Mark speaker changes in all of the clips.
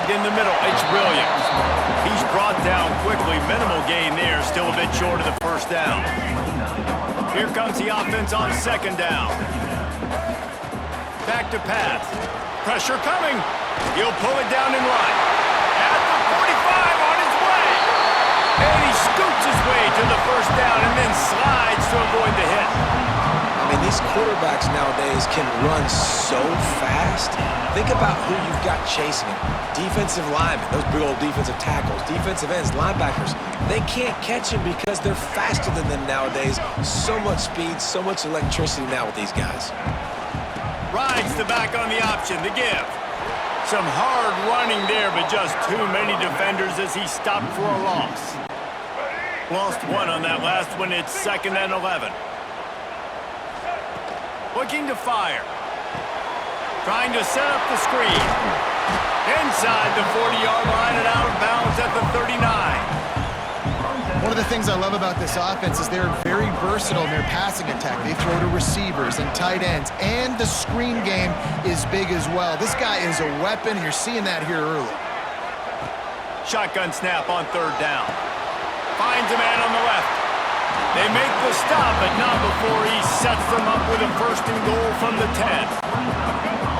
Speaker 1: tagged in the middle. It's Williams. He's brought down quickly. Minimal gain there. Still a bit short of the first down. Here comes the offense on second down. Back to pass. Pressure coming. He'll pull it down in line. At the 45 on his way. And he scoots his way to the first down and then slides to avoid the hit.
Speaker 2: I mean, these quarterbacks nowadays can run so fast. Think about who you've got chasing him. Defensive linemen, those big old defensive tackles, defensive ends, linebackers. They can't catch him because they're faster than them nowadays. So much speed, so much electricity now with these guys.
Speaker 1: Rides the back on the option, the give. Some hard running there, but just too many defenders as he stopped for a loss. Lost one on that last one. It's 2nd and 11. Looking to fire. Trying to set up the screen. Inside the 40-yard line and out of bounds at the 39.
Speaker 3: One of the things I love about this offense is they're very versatile in their passing attack. They throw to receivers and tight ends, and the screen game is big as well. This guy is a weapon. You're seeing that here early.
Speaker 1: Shotgun snap on 3rd down. Finds a man on the left. They make the stop, but not before he sets them up with a 1st and goal from the 10.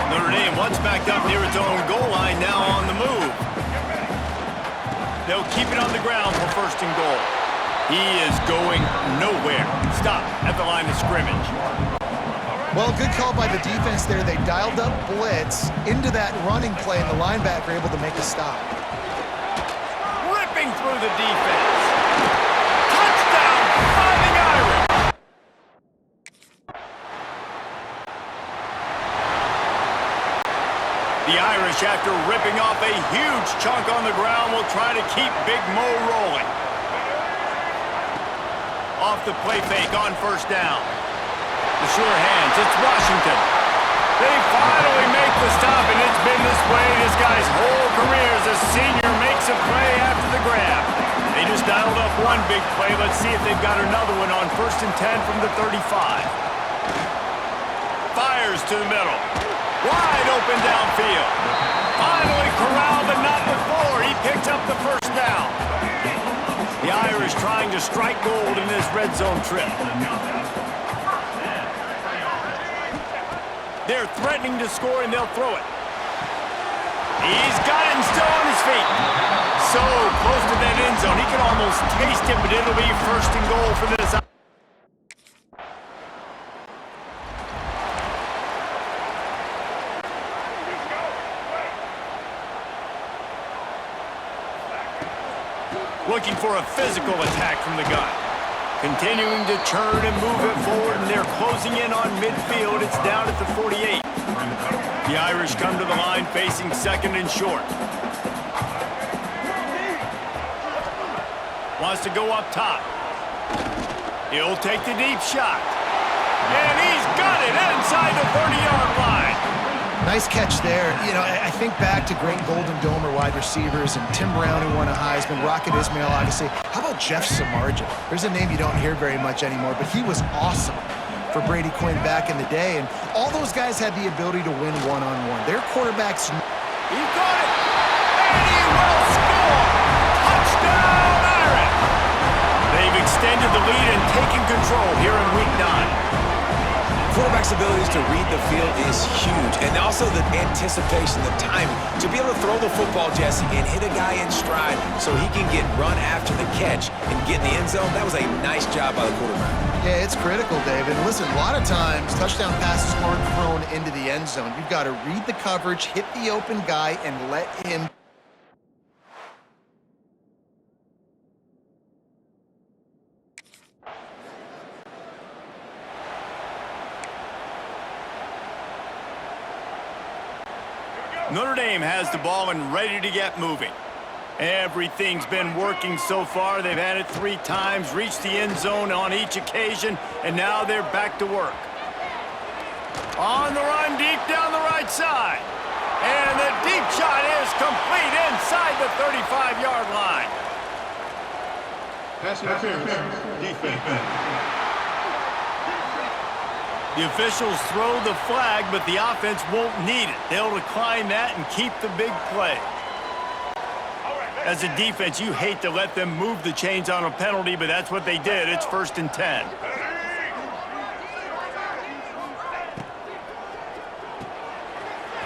Speaker 1: Notre Dame once backed up near its own goal line, now on the move. They'll keep it on the ground for 1st and goal. He is going nowhere. Stop at the line of scrimmage.
Speaker 3: Well, good call by the defense there. They dialed up blitz into that running play, and the linebacker able to make a stop.
Speaker 1: Ripping through the defense. Touchdown, Fighting Irish. The Irish, after ripping off a huge chunk on the ground, will try to keep Big Mo rolling. Off the play fake on 1st down. The sure hands, it's Washington. They finally make the stop, and it's been this way this guy's whole career as a senior makes a play after the grab. They just dialed up one big play. Let's see if they've got another one on 1st and 10 from the 35. Fires to the middle. Wide open downfield. Finally corralled, but not before. He picks up the 1st down. The Irish trying to strike gold in this red zone trip. They're threatening to score, and they'll throw it. He's got it and still on his feet. So close to that end zone. He can almost taste it, but it'll be 1st and goal for this. Looking for a physical attack from the gun. Continuing to turn and move it forward, and they're closing in on midfield. It's down at the 48. The Irish come to the line facing 2nd and short. Wants to go up top. He'll take the deep shot. And he's got it inside the 30-yard line.
Speaker 3: Nice catch there. You know, I think back to great Golden Domer wide receivers and Tim Brown, who won a Heisman, Rocket Ismail, obviously. How about Jeff Samardzija? There's a name you don't hear very much anymore, but he was awesome for Brady Quinn back in the day, and all those guys had the ability to win one-on-one. Their quarterbacks...
Speaker 1: He got it! And he will score! Touchdown, Irish! They've extended the lead and taken control here in Week 9.
Speaker 2: Quarterback's abilities to read the field is huge, and also the anticipation, the timing. To be able to throw the football, Jesse, and hit a guy in stride so he can get run after the catch and get in the end zone, that was a nice job by the quarterback.
Speaker 3: Yeah, it's critical, David. Listen, a lot of times, touchdown passes aren't thrown into the end zone. You've got to read the coverage, hit the open guy, and let him...
Speaker 1: Notre Dame has the ball and ready to get moving. Everything's been working so far. They've had it 3 times, reached the end zone on each occasion, and now they're back to work. On the run, deep down the right side. And the deep shot is complete inside the 35-yard line.
Speaker 4: Pass interference, defense.
Speaker 1: The officials throw the flag, but the offense won't need it. They'll decline that and keep the big play. As a defense, you hate to let them move the chains on a penalty, but that's what they did. It's 1st and 10.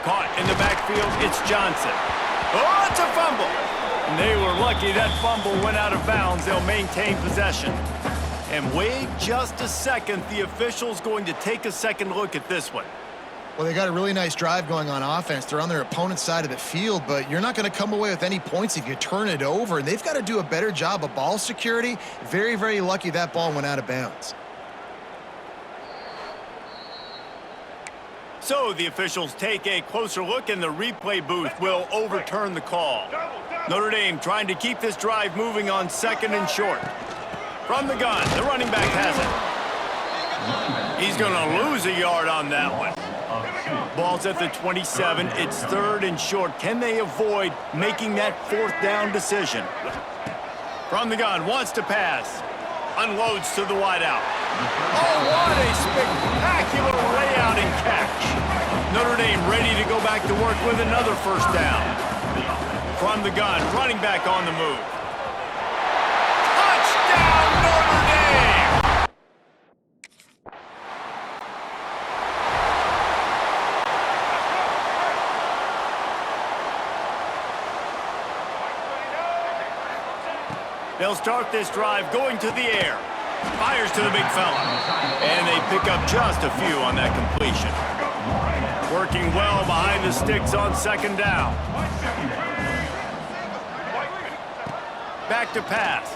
Speaker 1: Caught in the backfield, it's Johnson. Oh, it's a fumble. And they were lucky that fumble went out of bounds. They'll maintain possession. And wait just a second. The official's going to take a second look at this one.
Speaker 3: Well, they got a really nice drive going on offense. They're on their opponent's side of the field, but you're not going to come away with any points if you turn it over. And they've got to do a better job of ball security. Very, very lucky that ball went out of bounds.
Speaker 1: So the officials take a closer look, and the replay booth will overturn the call. Notre Dame trying to keep this drive moving on 2nd and short. From the gun, the running back has it. He's going to lose a yard on that one. Ball's at the 27. It's 3rd and short. Can they avoid making that 4th down decision? From the gun, wants to pass. Unloads to the wideout. Oh, what a spectacular layout and catch. Notre Dame ready to go back to work with another 1st down. From the gun, running back on the move. Touchdown, Notre Dame! They'll start this drive going to the air. Fires to the big fella. And they pick up just a few on that completion. Working well behind the sticks on 2nd down. Back to pass.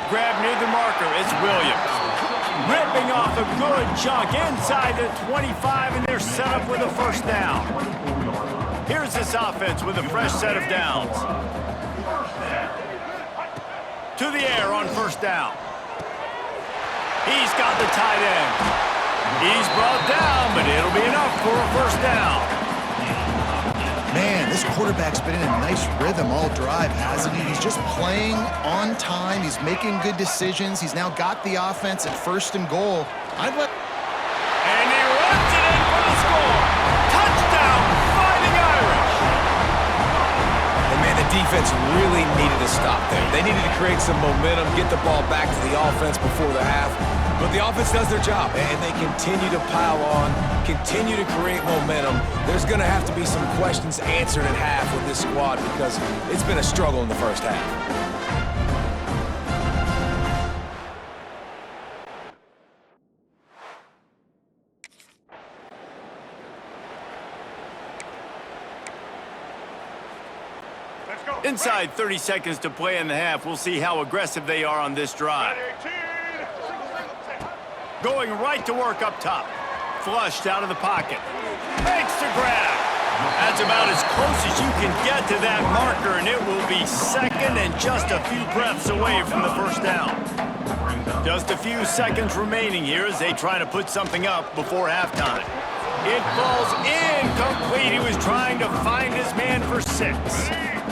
Speaker 1: Grab near the marker. It's Williams. Ripping off a good chunk inside the 25, and they're set up with a 1st down. Here's this offense with a fresh set of downs. To the air on 1st down. He's got the tight end. He's brought down, but it'll be enough for a 1st down.
Speaker 3: Man, this quarterback's been in a nice rhythm all drive, hasn't he? He's just playing on time. He's making good decisions. He's now got the offense at 1st and goal.
Speaker 1: And he runs it in for the score. Touchdown, Fighting Irish.
Speaker 2: And man, the defense really needed to stop there. They needed to create some momentum, get the ball back to the offense before the half. But the offense does their job, and they continue to pile on, continue to create momentum. There's going to have to be some questions answered at half with this squad because it's been a struggle in the 1st half.
Speaker 1: Inside 30 seconds to play in the half. We'll see how aggressive they are on this drive. Going right to work up top. Flushed out of the pocket. Makes the grab. That's about as close as you can get to that marker, and it will be 2nd and just a few breaths away from the 1st down. Just a few seconds remaining here as they try to put something up before halftime. It falls incomplete. He was trying to find his man for 6.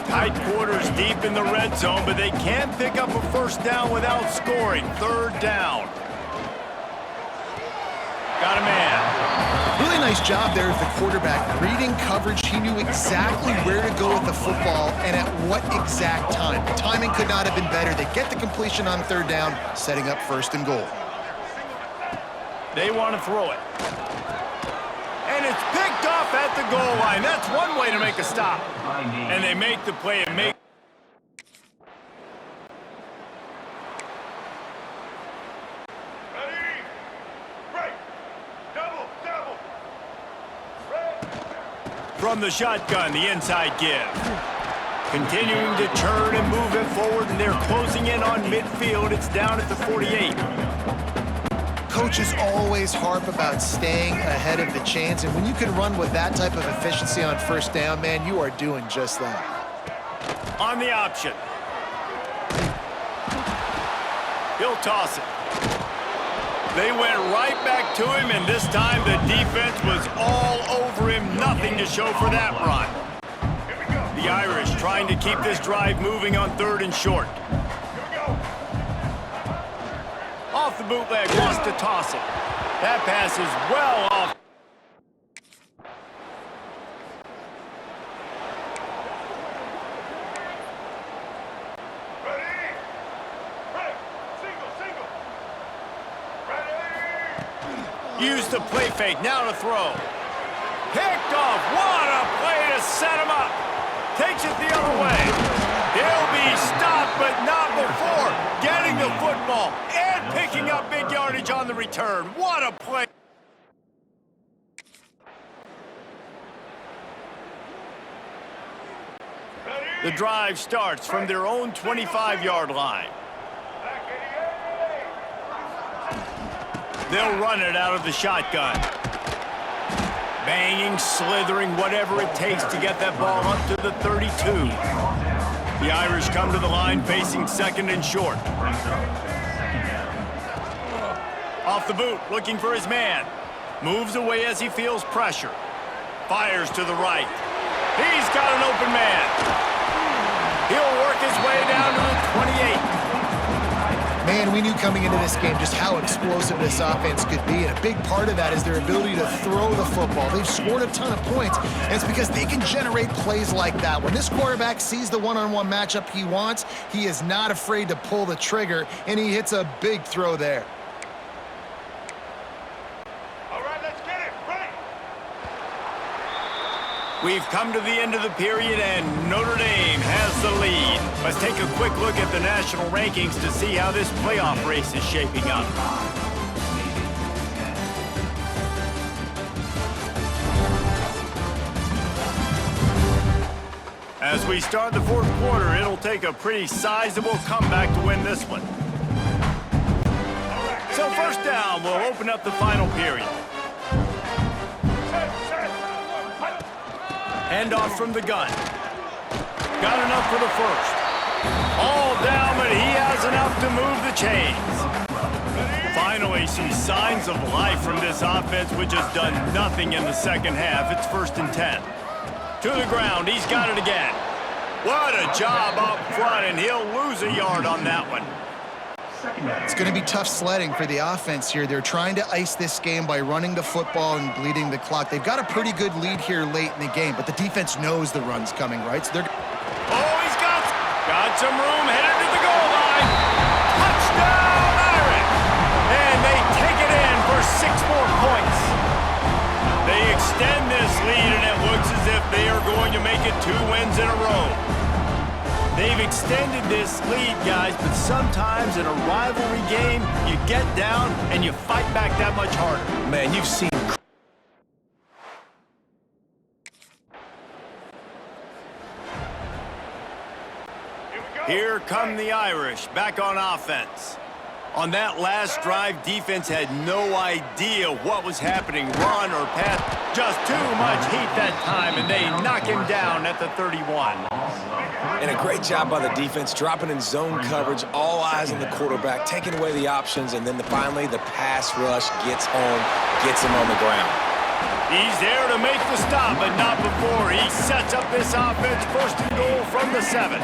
Speaker 1: Tight quarters deep in the red zone, but they can't pick up a 1st down without scoring. 3rd down. Got a man.
Speaker 3: Really nice job there with the quarterback. Reading coverage, he knew exactly where to go with the football and at what exact time. The timing could not have been better. They get the completion on 3rd down, setting up 1st and goal.
Speaker 1: They want to throw it. And it's picked off at the goal line. That's one way to make a stop. And they make the play and make... From the shotgun, the inside give. Continuing to turn and move it forward, and they're closing in on midfield. It's down at the 48.
Speaker 3: Coaches always harp about staying ahead of the chains, and when you can run with that type of efficiency on 1st down, man, you are doing just that.
Speaker 1: On the option. He'll toss it. They went right back to him, and this time the defense was all over him. Nothing to show for that run. The Irish trying to keep this drive moving on 3rd and short. Off the bootleg, wants to toss it. That pass is well off. Use the play fake, now to throw. Picked off, what a play to set him up. Takes it the other way. He'll be stopped, but not before getting the football and picking up big yardage on the return. What a play. The drive starts from their own 25-yard line. They'll run it out of the shotgun. Banging, slithering, whatever it takes to get that ball up to the 32. The Irish come to the line facing second and short. Off the boot, looking for his man. Moves away as he feels pressure. Fires to the right. He's got an open man. He'll work his way down to the 28.
Speaker 3: Man, we knew coming into this game just how explosive this offense could be, and a big part of that is their ability to throw the football. They've scored a ton of points, and it's because they can generate plays like that. When this quarterback sees the one-on-one matchup he wants, he is not afraid to pull the trigger, and he hits a big throw there.
Speaker 4: All right, let's get it. Right.
Speaker 1: We've come to the end of the period, and Notre Dame has the lead. Let's take a quick look at the national rankings to see how this playoff race is shaping up. As we start the fourth quarter, it'll take a pretty sizable comeback to win this one. So first down, we'll open up the final period. Handoff from the gun. Got enough for the first. All down, but he has enough to move the chains. Finally, some signs of life from this offense, which has done nothing in the second half. It's 1st and 10. To the ground, he's got it again. What a job up front, and he'll lose a yard on that one.
Speaker 3: It's going to be tough sledding for the offense here. They're trying to ice this game by running the football and bleeding the clock. They've got a pretty good lead here late in the game, but the defense knows the run's coming, right? So they're...
Speaker 1: Oh, he's got some room, headed to the goal line. Touchdown, Irish! And they take it in for 6 more points. They extend this lead, and it looks as if they are going to make it 2 wins in a row. They've extended this lead, guys, but sometimes in a rivalry game, you get down and you fight back that much harder.
Speaker 2: Man, you've seen...
Speaker 1: Here come the Irish, back on offense. On that last drive, defense had no idea what was happening, run or pass. Just too much heat that time, and they knock him down at the 31.
Speaker 2: And a great job by the defense, dropping in zone coverage, all eyes on the quarterback, taking away the options, and then finally the pass rush gets home, gets him on the ground.
Speaker 1: He's there to make the stop, but not before. He sets up this offense, 1st and goal from the 7.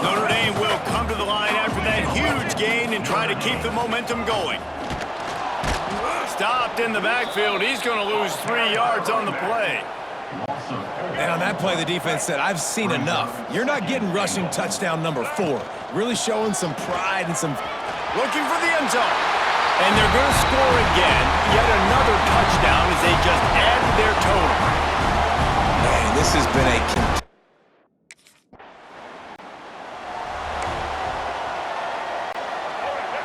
Speaker 1: Notre Dame will come to the line after that huge gain and try to keep the momentum going. Stopped in the backfield. He's going to lose 3 yards on the play.
Speaker 5: And on that play, the defense said, I've seen enough. You're not getting rushing touchdown number 4. Really showing some pride and some...
Speaker 1: Looking for the end zone. And they're going to score again. Yet another touchdown as they just add to their total.
Speaker 2: Man, this has been a...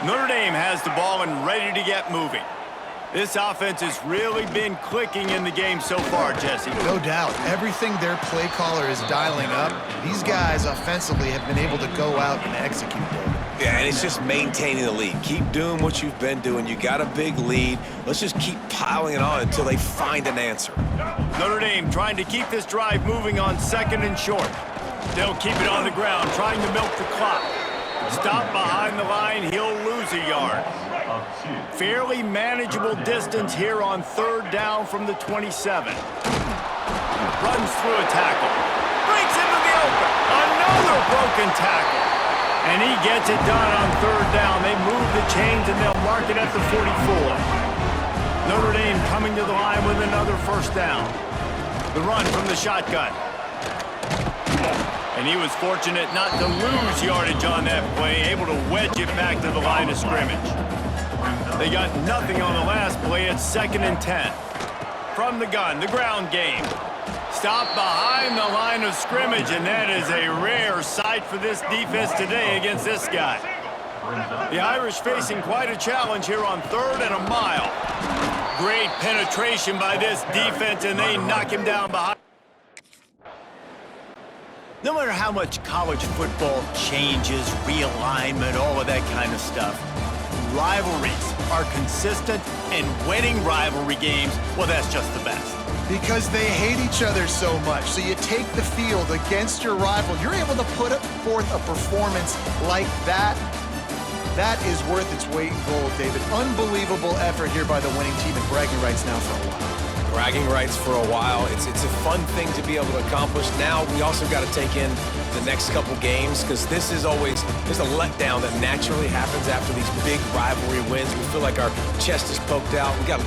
Speaker 1: Notre Dame has the ball and ready to get moving. This offense has really been clicking in the game so far, Jesse.
Speaker 3: No doubt. Everything their play caller is dialing up, these guys offensively have been able to go out and execute them.
Speaker 2: Yeah, and it's just maintaining the lead. Keep doing what you've been doing. You got a big lead. Let's just keep piling it on until they find an answer.
Speaker 1: Notre Dame trying to keep this drive moving on 2nd and short. They'll keep it on the ground, trying to milk the clock. Stop behind the line, he'll lose a yard. Fairly manageable distance here on 3rd down from the 27. Runs through a tackle. Breaks into the open. Another broken tackle. And he gets it done on 3rd down. They move the chains and they'll mark it at the 44. Notre Dame coming to the line with another 1st down. The run from the shotgun. And he was fortunate not to lose yardage on that play, able to wedge it back to the line of scrimmage. They got nothing on the last play. It's 2nd and 10. From the gun, the ground game. Stop behind the line of scrimmage, and that is a rare sight for this defense today against this guy. The Irish facing quite a challenge here on 3rd and a mile. Great penetration by this defense, and they knock him down behind. No matter how much college football changes, realignment, all of that kind of stuff, rivalries are consistent, and winning rivalry games, well, that's just the best.
Speaker 3: Because they hate each other so much. So you take the field against your rival. You're able to put forth a performance like that. That is worth its weight in gold, David. Unbelievable effort here by the winning team, and bragging rights now for a while.
Speaker 2: Bragging rights for a while. It's a fun thing to be able to accomplish. Now we also got to take in the next couple games, because this is always, there's a letdown that naturally happens after these big rivalry wins. We feel like our chest is poked out. We got